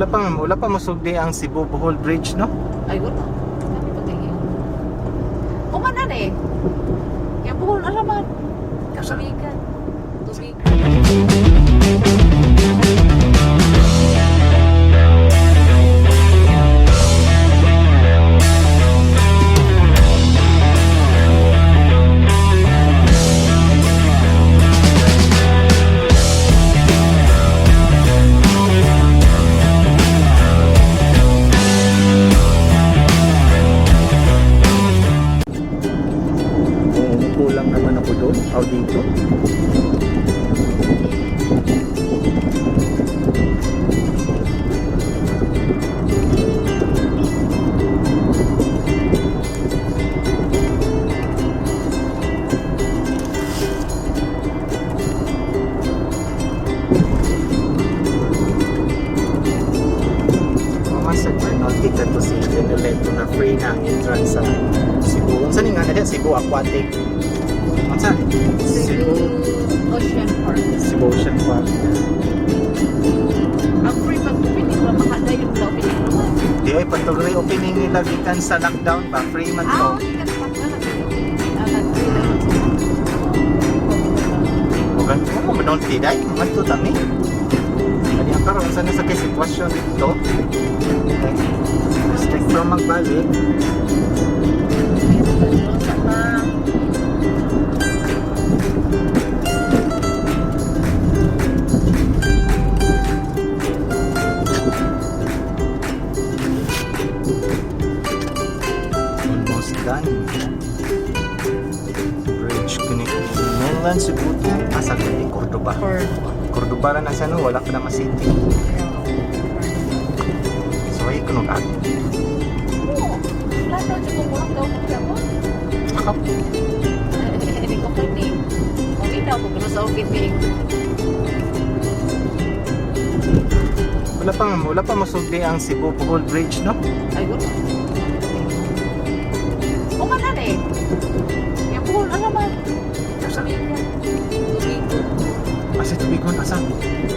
Wala pa masugdi ang Cebu Bohol Bridge, no? Ay, wala. Kami patingin. Kumanan eh. Kaya buhol alaman. Kasubigan. Tubigan. Kulang naman ako doon, o dito. Mamasag na nautica to si Leneleto na free na ang entrance sa Cebu. Saan nga na Cebu Aquatic? Saan? Cebu Ocean Park. Cebu Ocean Park. Ang free pag-opening na makada yung opening naman. Di ay patuloy opening nila gikan sa lockdown ba? Free man to. Hindi ka naman na nag-free naman sila. Huwag mo manulti dahil mato tami. Kaya ang karoon saan sa kay sitwasyon dito. Okay. Restrict from magbalik. Almost done. Bridge connecting mainland Cebu to asa kay Cordoba. Cordoba na siya no, wala pa naman city. So ay kuno ka. Oo. Lahat na dyan kung daw mo siya mo. Akap. Hindi ko opening. Opening daw kung sa opening. Wala pa masugdi ang Cebu Bohol Bridge, no? Ay, wala. Kumanan eh. Kaya buhol alaman. Kasubigan. Tubigan. Kasi tubigon asa.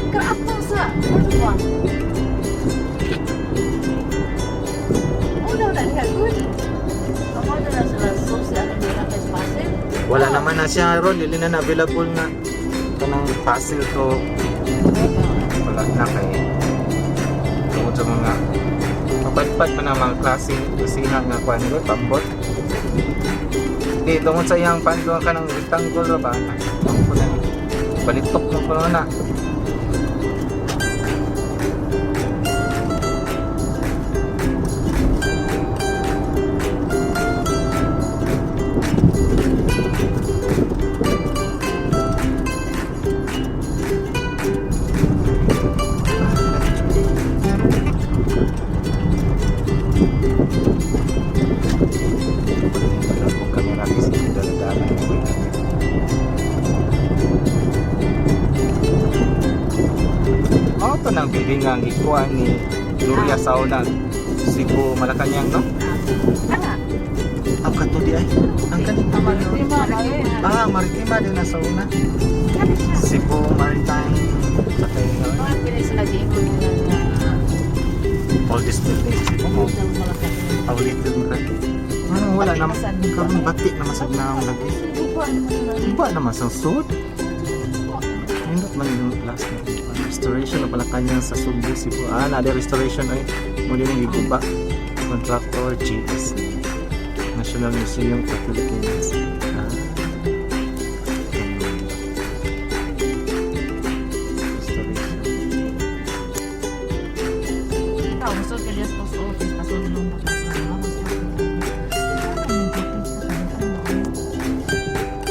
Karaap mo sa Cordoba. Una na niya, good. Kamar na sila social and media kay Pasig. Wala naman na siya ron, dili na available nga kanang Pasig to wala na kay tungod sa mga mapatpat man ang mga klase kusina nga kuan ko pambot. Di tungod sa iyang pando ka ng rectangle ba na. Ang kunan balitok mo ko na. Ito nang building ang ikuan ni Gloria Sauna Cebu Malacañang, no? Ana. Ang kato di ay ang kanita Maritima. Maritima din na sauna. Cebu Maritime sa kayo Mga pinis lagi ko all this building Cebu mo outdated mo rin. Wala na karon batik na masag na ang lagi. Iba na masang suit. Hindi man yung plastic. Restoration na Malacañang sa Cebu, Cebu. Nada restoration ay muli mong giguba. Contractor GS National Museum of the Philippines. Restoration. Ikaw, gusto ka lias post office, kasunod mo pa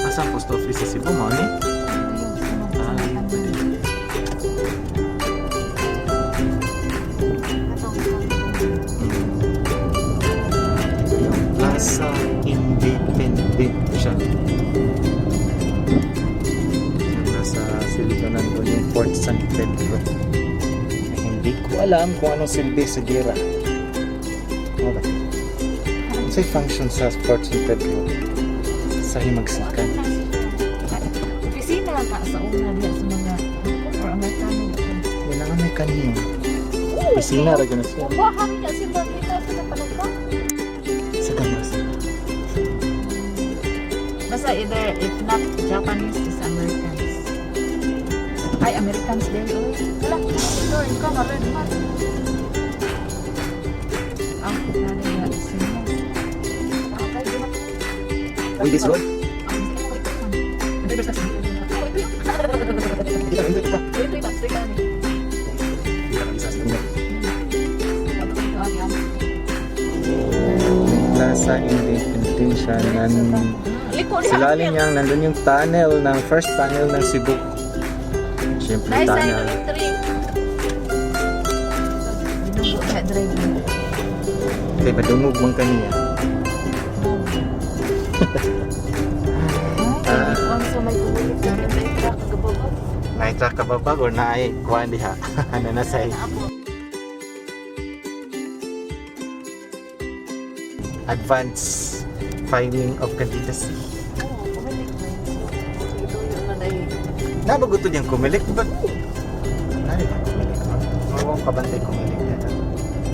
Asang post office sa Cebu mo ni? Plaza Independencia. Nasa silikanan ko yung Fort San Pedro. Hindi ko alam kung anong silbi sa gira. Ano sa'y function sa Fort San Pedro? Sa Himagsikan. Opisina ka sa una diya sa mga or Amerikano. Yan ang may kanyo. Oo, Opisina ra gana siya. Bahan niya si Marlita sa napanagpa. Sa kamera sila. Basta either, if not Japanese, is Americans. Ay, Americans din. Uy, wala. Lord, ka, maroon man. Ang nanay nga, sinas. Okay, di ba? Uy, this one? Hindi ba kasi? Hindi ka, hindi ka. Hindi ba? Sige, ano? Hindi ka isa sa inyo. Ano? Plaza Independencia Liko Silalim niyang nandun yung tunnel ng first tunnel ng Cebu. Siyempre Nice na tunnel. yung tree. Binubo na drive. Kaya madungog man kaniya. Ay, ang sa may kubulit na rin may truck kagababa. Naitra ka ba ba or naay kuhan diha? Ano na say? Advance filing of candidacy. Oo, kumilik na yun. Ito yung nanay. Nabaguto niyang kumilik ba? Nani ba kumilik? Oo, kabantay kumilik na.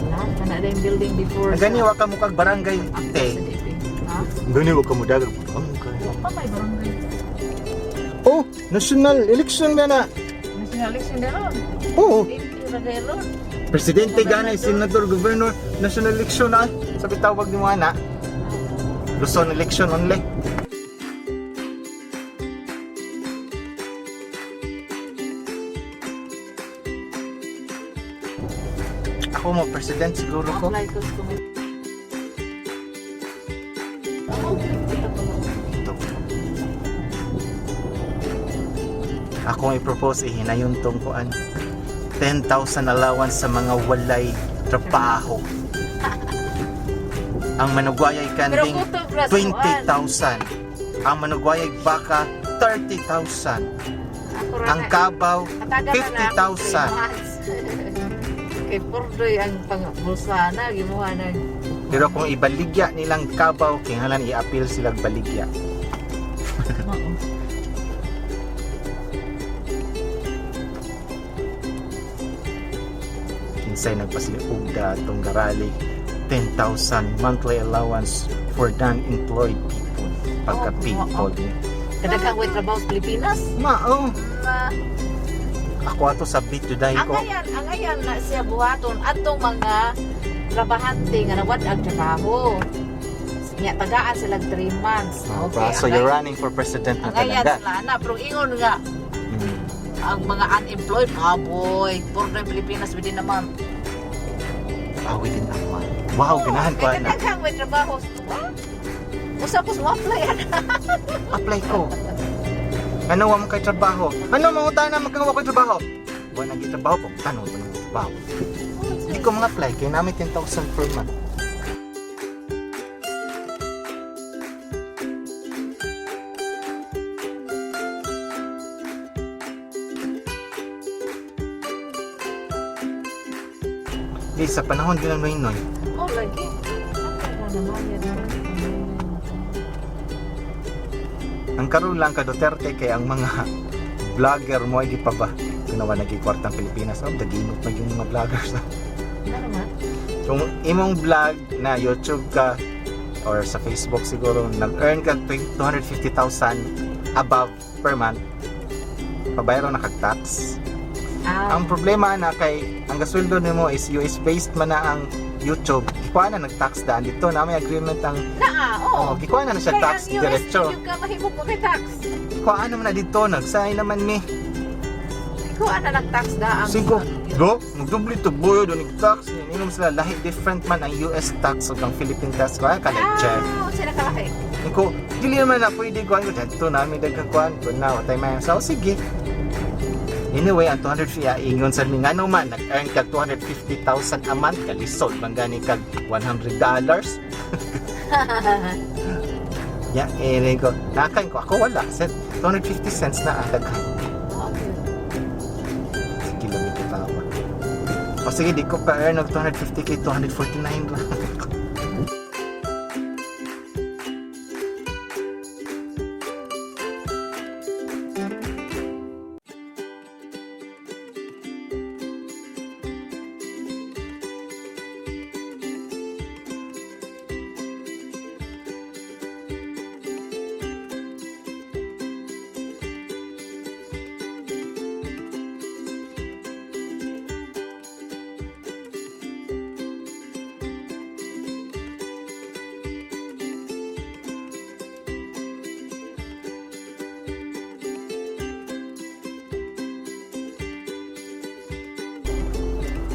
Lahat na na yung building before. Gani wa ka mo kag barangay te. Ha? Gani wa ka mo dagang barangay. Pa may barangay. Oh, national election ba na? National election na ron. Oo. Dito ragay ron. Presidente ganay, senador, governor, national election na. Sabi tawag ni mo ana. Luzon election only. Ako mo president siguro ko. Apply ko sa kumit. Ito. Ako may propose hinayon tong kuan. 10,000 allowance sa mga walay trabaho. Ang manugwayay Pero kanding kuto bras 20,000. Ang manugwayay baka 30,000. Ang kabaw 50,000. Kay Pordoy ang pangabulsa na gimuha na. Pero kung ibaligya nilang kabaw, kinahanglan i-appeal silang baligya. Kinsay nagpasiliugda atong garali 10,000 monthly allowance for non-employed people. Pagka people. Kadaghang way trabaho sa Pilipinas. Mao. Na Ako ato sa bit today ko. ang ayan na siya buhaton atong mga trabahante nga nawad ang trabaho. Nya tagaan sila 3 months. So you're running for president ng ang ayan Canada. sila na pero ingon nga ang mga unemployed boy for the Pilipinas within a month. Within a month. Wow, ganahan ko na. Kadaghang way trabaho. Usa ko sa apply Apply ko. Ano wa mo kay trabaho? Ano mangutana magkang kay trabaho? Wa nang trabaho po. Tanong mo ng trabaho. Hindi ko mga apply kay namin 10,000 per month. Di sa panahon din ng Noy. Oh, lagi. Ano naman yan? Ang karon lang ka Duterte kay ang mga vlogger mo ay pa ba ginawa nagikwartang Pilipinas. Oh, daginot na yung mga vloggers. Ano naman? Kung imong vlog na YouTube ka or sa Facebook siguro nag-earn ka 250,000 above per month, pabayaro na kag tax. Ang problema na kay ang gasweldo nimo is US based man na ang YouTube. Gikuha na nag-tax daan dito na may agreement ang Oo. gikuha na siya tax diretso. Yung ka mahimok mo kay tax. Gikuha naman na dito nagsign naman mi. Ikaw ana nag-tax da ang Singko, do, magdubli to boyo do tax. Inom sila lahi different man ang US tax ug ang Philippine tax kaya ka check. Sila kalaki. Niko, dili naman na pwede kuan ko dito namin daghang kuan ko na watay may so sige. Anyway, ang 250 ingon sa mga ano man, nag-earn kag 250,000 a month, kalisod, manggani kag $100. Ya, ko, nakain ko, ako wala, 250 cents na ang daghan. Sige lang ito tawa. O sige, di ko pa-earn ng 250k, 249 lang.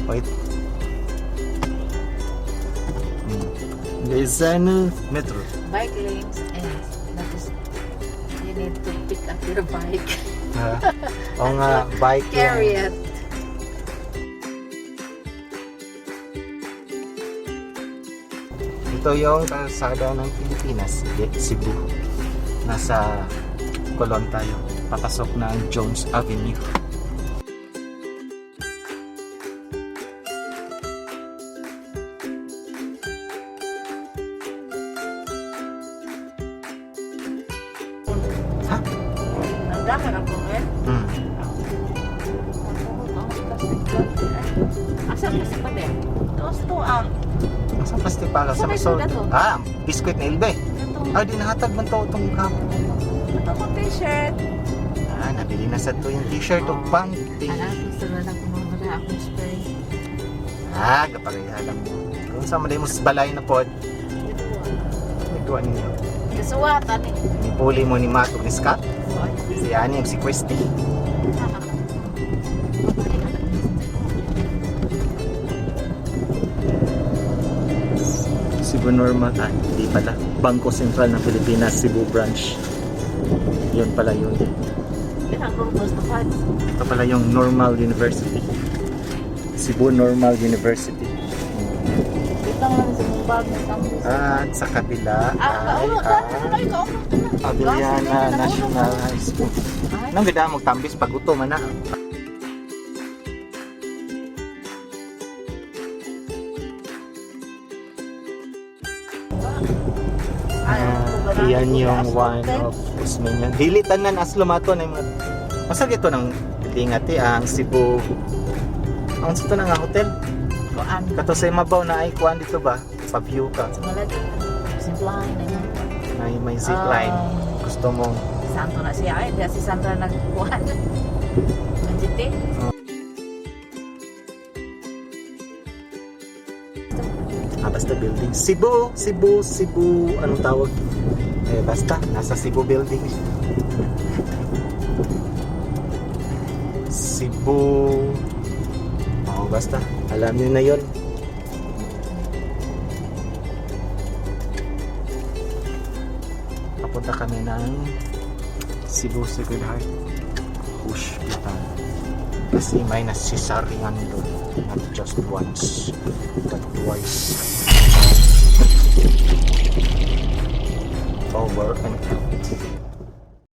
Wait. Lezana Metro. Bike lanes and that is, you need to pick up your bike. O nga, bike Carry yung- it. Ito yung kalsada ng Pilipinas, Cebu. Nasa Colon tayo, papasok ng Jones Avenue. Ha? Nagdaka ka po eh. Asa mo sa pader? Tuos to ang Masang plastic para sa Sa may masod. sugat to? Biskuit na ilbe. Di nahatag man to itong kapo. ito mo t-shirt. Nabili na sa to yung t-shirt o panty. Anak, gusto na lang kumamara akong spray. Kapagayahan mo. Kung saan mo mo sa balay na pod, ito ninyo. Kasuwatan eh. Nipuli mo ni Mato ni Scott. Si Ani si Christy. Cebu Normal, hindi pala. Bangko Sentral ng Pilipinas, Cebu Branch. Yun pala yun. Ito pala yung Normal University. Cebu Normal University. Ito lang sa mong bag na tambis. At sa kabila ay Abiliana Abiliana National High School. Nang ganda mo tambis pag uto man na. Iyan yung one of Usmanian. Dili tanan as lumato na yung mga masag ito ng lingati ang Cebu. Ang ito na nga hotel. Kato sa mabaw na ay kuan dito ba? Pa-view ka. Zipline na yun. May zipline. Gusto mo. Santo na siya eh. Di si Sandra nagkuhan. Manjiti. Basta building. Cebu. Anong tawag? Basta. Nasa Cebu building. Cebu. Basta. Alam niyo na yun. Papunta kami ng Cebu Sacred Heart Hospital. Kasi may nasisarian doon. Not just once, but twice.